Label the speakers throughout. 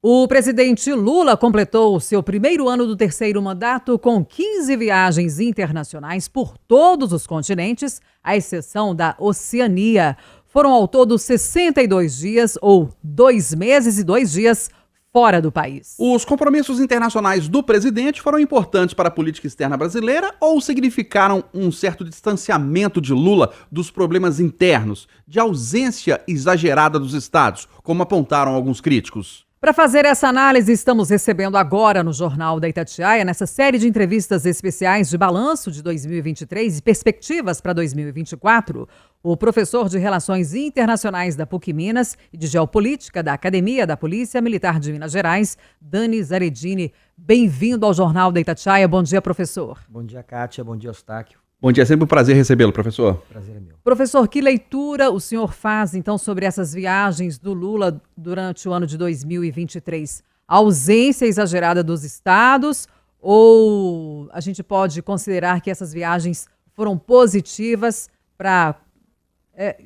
Speaker 1: O presidente Lula completou seu primeiro ano do terceiro mandato com 15 viagens internacionais por todos os continentes, à exceção da Oceania. Foram ao todo 62 dias, ou 2 meses e 2 dias, fora do país.
Speaker 2: Os compromissos internacionais do presidente foram importantes para a política externa brasileira ou significaram um certo distanciamento de Lula dos problemas internos, de ausência exagerada dos estados, como apontaram alguns críticos?
Speaker 1: Para fazer essa análise, estamos recebendo agora no Jornal da Itatiaia, nessa série de entrevistas especiais de balanço de 2023 e perspectivas para 2024, o professor de Relações Internacionais da PUC Minas e de Geopolítica da Academia da Polícia Militar de Minas Gerais, Dani Zaredini. Bem-vindo ao Jornal da Itatiaia. Bom dia, professor.
Speaker 3: Bom dia, Kátia. Bom dia, Eustáquio.
Speaker 2: Bom dia, é sempre um prazer recebê-lo, professor.
Speaker 3: Prazer é meu.
Speaker 1: Professor, que leitura o senhor faz, então, sobre essas viagens do Lula durante o ano de 2023? A ausência exagerada dos estados ou a gente pode considerar que essas viagens foram positivas para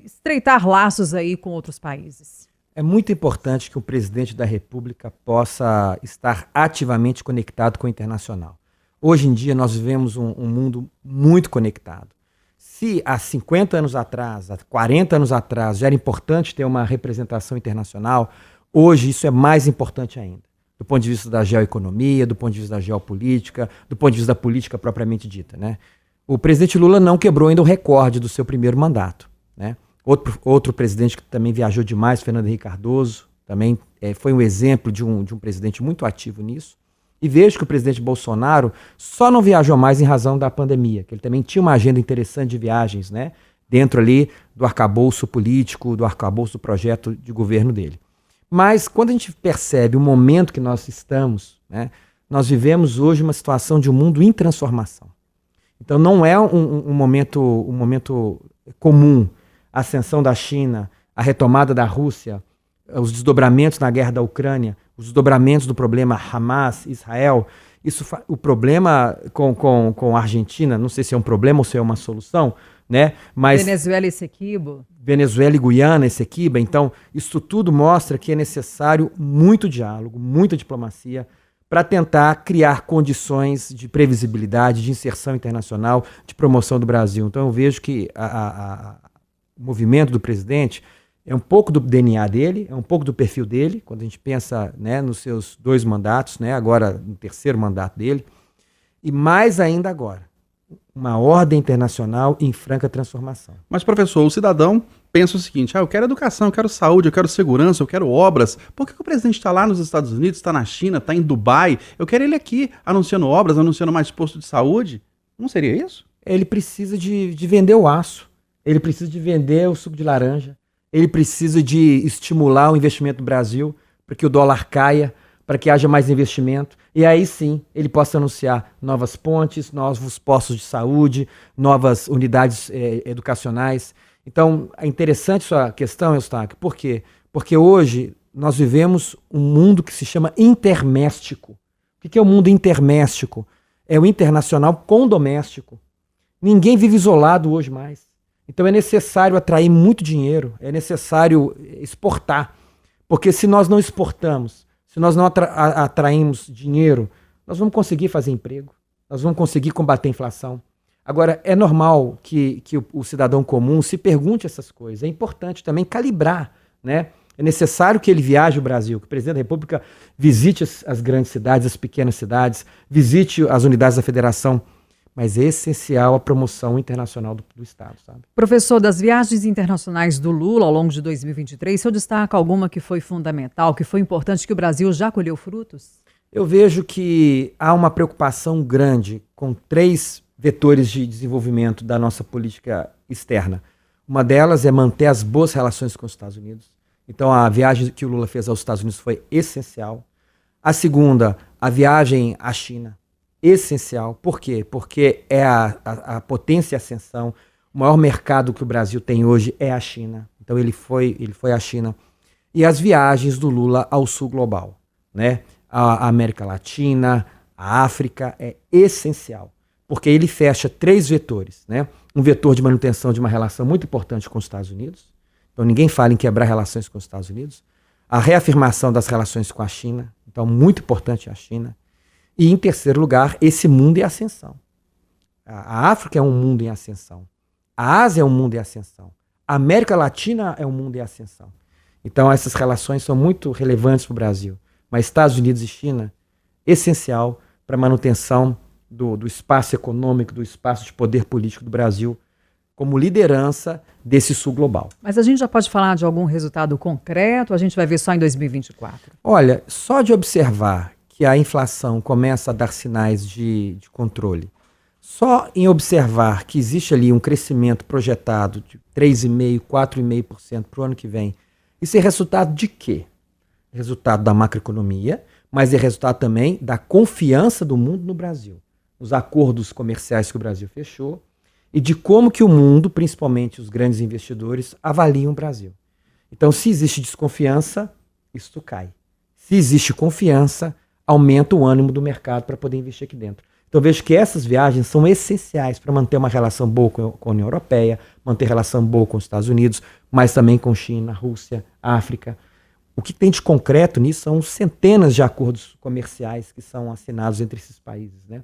Speaker 1: estreitar laços aí com outros países?
Speaker 3: É muito importante que o presidente da República possa estar ativamente conectado com o internacional. Hoje em dia nós vivemos um mundo muito conectado. Se há 50 anos atrás, há 40 anos atrás, já era importante ter uma representação internacional, hoje isso é mais importante ainda. Do ponto de vista da geoeconomia, do ponto de vista da geopolítica, do ponto de vista da política propriamente dita, né? O presidente Lula não quebrou ainda o recorde do seu primeiro mandato, né? Outro presidente que também viajou demais, Fernando Henrique Cardoso, também foi um exemplo de um presidente muito ativo nisso. E vejo que o presidente Bolsonaro só não viajou mais em razão da pandemia, que ele também tinha uma agenda interessante de viagens, né? Dentro ali do arcabouço político, do arcabouço do projeto de governo dele. Mas quando a gente percebe o momento que nós estamos, né? Nós vivemos hoje uma situação de um mundo em transformação. Então não é um momento comum a ascensão da China, a retomada da Rússia, os desdobramentos na guerra da Ucrânia, os desdobramentos do problema Hamas, Israel. O problema com a Argentina, não sei se é um problema ou se é uma solução, né? Mas
Speaker 1: Venezuela e Essequibo.
Speaker 3: Venezuela e Guiana, Essequiba. Então, isso tudo mostra que é necessário muito diálogo, muita diplomacia para tentar criar condições de previsibilidade, de inserção internacional, de promoção do Brasil. Então, eu vejo que o movimento do presidente é um pouco do DNA dele, é um pouco do perfil dele, quando a gente pensa, né, nos seus 2 mandatos, né, agora no terceiro mandato dele, e mais ainda agora, uma ordem internacional em franca transformação.
Speaker 2: Mas, professor, o cidadão pensa o seguinte: eu quero educação, eu quero saúde, eu quero segurança, eu quero obras. Por que o presidente está lá nos Estados Unidos, está na China, está em Dubai? Eu quero ele aqui, anunciando obras, anunciando mais posto de saúde. Não seria isso?
Speaker 3: Ele precisa de vender o aço, ele precisa de vender o suco de laranja, ele precisa de estimular o investimento no Brasil para que o dólar caia, para que haja mais investimento. E aí sim, ele possa anunciar novas pontes, novos postos de saúde, novas unidades educacionais. Então, é interessante sua questão, Eustáquio. Por quê? Porque hoje nós vivemos um mundo que se chama interméstico. O que é o mundo interméstico? É o internacional com o doméstico. Ninguém vive isolado hoje mais. Então é necessário atrair muito dinheiro, é necessário exportar. Porque se nós não exportamos, se nós não atraímos dinheiro, nós vamos conseguir fazer emprego, nós vamos conseguir combater a inflação. Agora, é normal que o cidadão comum se pergunte essas coisas. É importante também calibrar, né? É necessário que ele viaje ao Brasil, que o presidente da República visite as grandes cidades, as pequenas cidades, visite as unidades da federação. Mas é essencial a promoção internacional do Estado, sabe?
Speaker 1: Professor, das viagens internacionais do Lula ao longo de 2023, o senhor destaca alguma que foi fundamental, que foi importante, que o Brasil já colheu frutos?
Speaker 3: Eu vejo que há uma preocupação grande com 3 vetores de desenvolvimento da nossa política externa. Uma delas é manter as boas relações com os Estados Unidos. Então, a viagem que o Lula fez aos Estados Unidos foi essencial. A segunda, a viagem à China. Essencial. Por quê? Porque é a potência e ascensão. O maior mercado que o Brasil tem hoje é a China. Então ele foi à China. E as viagens do Lula ao sul global, né? A América Latina, a África, é essencial. Porque ele fecha 3 vetores, né? Um vetor de manutenção de uma relação muito importante com os Estados Unidos. Então ninguém fala em quebrar relações com os Estados Unidos. a reafirmação das relações com a China, então muito importante a China. E em terceiro lugar, esse mundo em ascensão. A África é um mundo em ascensão. A Ásia é um mundo em ascensão. A América Latina é um mundo em ascensão. Então essas relações são muito relevantes para o Brasil. Mas Estados Unidos e China, essencial para a manutenção do espaço econômico, do espaço de poder político do Brasil, como liderança desse sul global.
Speaker 1: Mas a gente já pode falar de algum resultado concreto? A gente vai ver só em 2024?
Speaker 3: Olha, só de observar que a inflação começa a dar sinais de controle, só em observar que existe ali um crescimento projetado de 3,5%, 4,5% para o ano que vem, isso é resultado de quê? Resultado da macroeconomia, mas é resultado também da confiança do mundo no Brasil, os acordos comerciais que o Brasil fechou, e de como que o mundo, principalmente os grandes investidores, avaliam o Brasil. Então, se existe desconfiança, isso cai. Se existe confiança, aumenta o ânimo do mercado para poder investir aqui dentro. Então, vejo que essas viagens são essenciais para manter uma relação boa com a União Europeia, manter relação boa com os Estados Unidos, mas também com China, Rússia, África. O que tem de concreto nisso são centenas de acordos comerciais que são assinados entre esses países, né?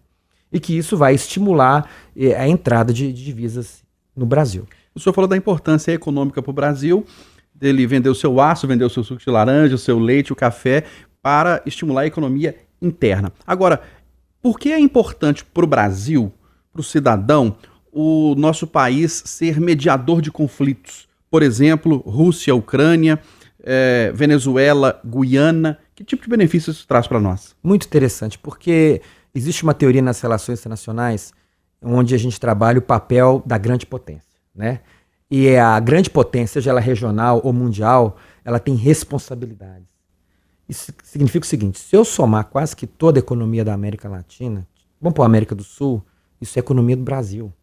Speaker 3: E que isso vai estimular a entrada de divisas no Brasil.
Speaker 2: O senhor falou da importância econômica para o Brasil, dele vender o seu aço, vender o seu suco de laranja, o seu leite, o café, para estimular a economia interna. Agora, por que é importante para o Brasil, para o cidadão, o nosso país ser mediador de conflitos? Por exemplo, Rússia, Ucrânia, Venezuela, Guiana. Que tipo de benefício isso traz para nós?
Speaker 3: Muito interessante, porque existe uma teoria nas relações internacionais onde a gente trabalha o papel da grande potência, né? E a grande potência, seja ela regional ou mundial, ela tem responsabilidades. Isso significa o seguinte: se eu somar quase que toda a economia da América Latina, vamos para a América do Sul, isso é a economia do Brasil.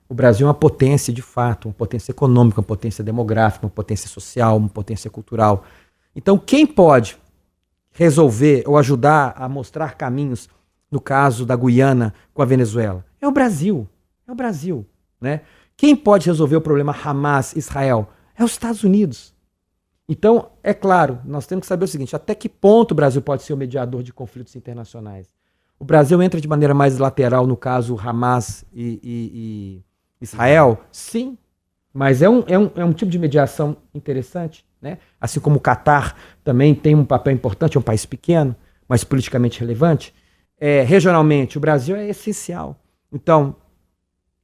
Speaker 3: O Brasil é uma potência de fato, uma potência econômica, uma potência demográfica, uma potência social, uma potência cultural. Então, quem pode resolver ou ajudar a mostrar caminhos, no caso da Guiana com a Venezuela? É o Brasil. É o Brasil, né? Quem pode resolver o problema Hamas-Israel? É os Estados Unidos. Então, é claro, nós temos que saber o seguinte: até que ponto o Brasil pode ser o mediador de conflitos internacionais? O Brasil entra de maneira mais lateral no caso Hamas e Israel? Sim, mas é um tipo de mediação interessante, né? Assim como o Catar também tem um papel importante, é um país pequeno, mas politicamente relevante. Regionalmente, o Brasil é essencial. Então,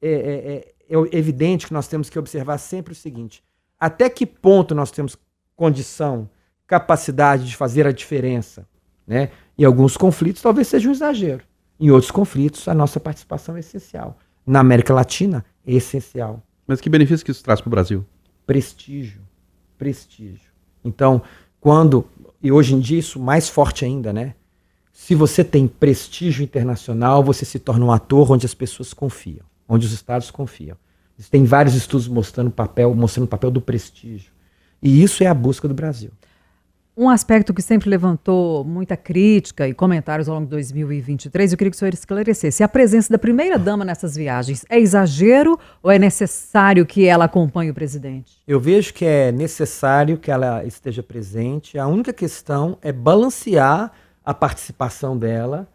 Speaker 3: é evidente que nós temos que observar sempre o seguinte: até que ponto nós temos condição, capacidade de fazer a diferença, né? Em alguns conflitos talvez seja um exagero. Em outros conflitos, a nossa participação é essencial. Na América Latina, é essencial.
Speaker 2: Mas que benefício que isso traz para o Brasil?
Speaker 3: Prestígio. Prestígio. Então, e hoje em dia isso mais forte ainda, né? Se você tem prestígio internacional, você se torna um ator onde as pessoas confiam, onde os estados confiam. Tem vários estudos mostrando o papel do prestígio. E isso é a busca do Brasil.
Speaker 1: Um aspecto que sempre levantou muita crítica e comentários ao longo de 2023, eu queria que o senhor esclarecesse: a presença da primeira-dama nessas viagens é exagero ou é necessário que ela acompanhe o presidente?
Speaker 3: Eu vejo que é necessário que ela esteja presente. A única questão é balancear a participação dela,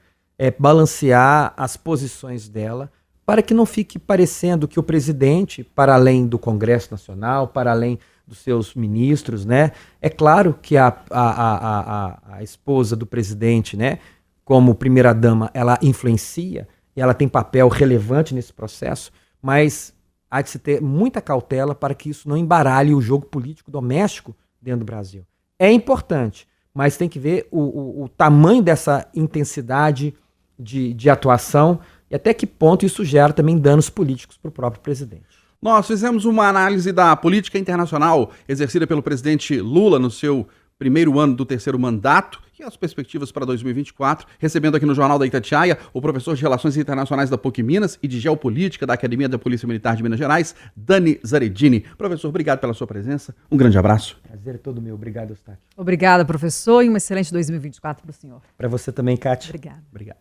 Speaker 3: balancear as posições dela, para que não fique parecendo que o presidente, para além do Congresso Nacional, para além dos seus ministros, né? É claro que a esposa do presidente, né, como primeira-dama, ela influencia e ela tem papel relevante nesse processo, mas há de se ter muita cautela para que isso não embaralhe o jogo político doméstico dentro do Brasil. É importante, mas tem que ver o tamanho dessa intensidade de atuação e até que ponto isso gera também danos políticos para o próprio presidente.
Speaker 2: Nós fizemos uma análise da política internacional exercida pelo presidente Lula no seu primeiro ano do terceiro mandato e as perspectivas para 2024, recebendo aqui no Jornal da Itatiaia o professor de Relações Internacionais da PUC Minas e de Geopolítica da Academia da Polícia Militar de Minas Gerais, Dani Zaredini. Professor, obrigado pela sua presença, um grande abraço.
Speaker 3: Prazer é todo meu, obrigado, Eustáquio.
Speaker 1: Obrigada, professor, e um excelente 2024 para o senhor.
Speaker 3: Para você também, Kátia.
Speaker 1: Obrigada.
Speaker 3: Obrigado.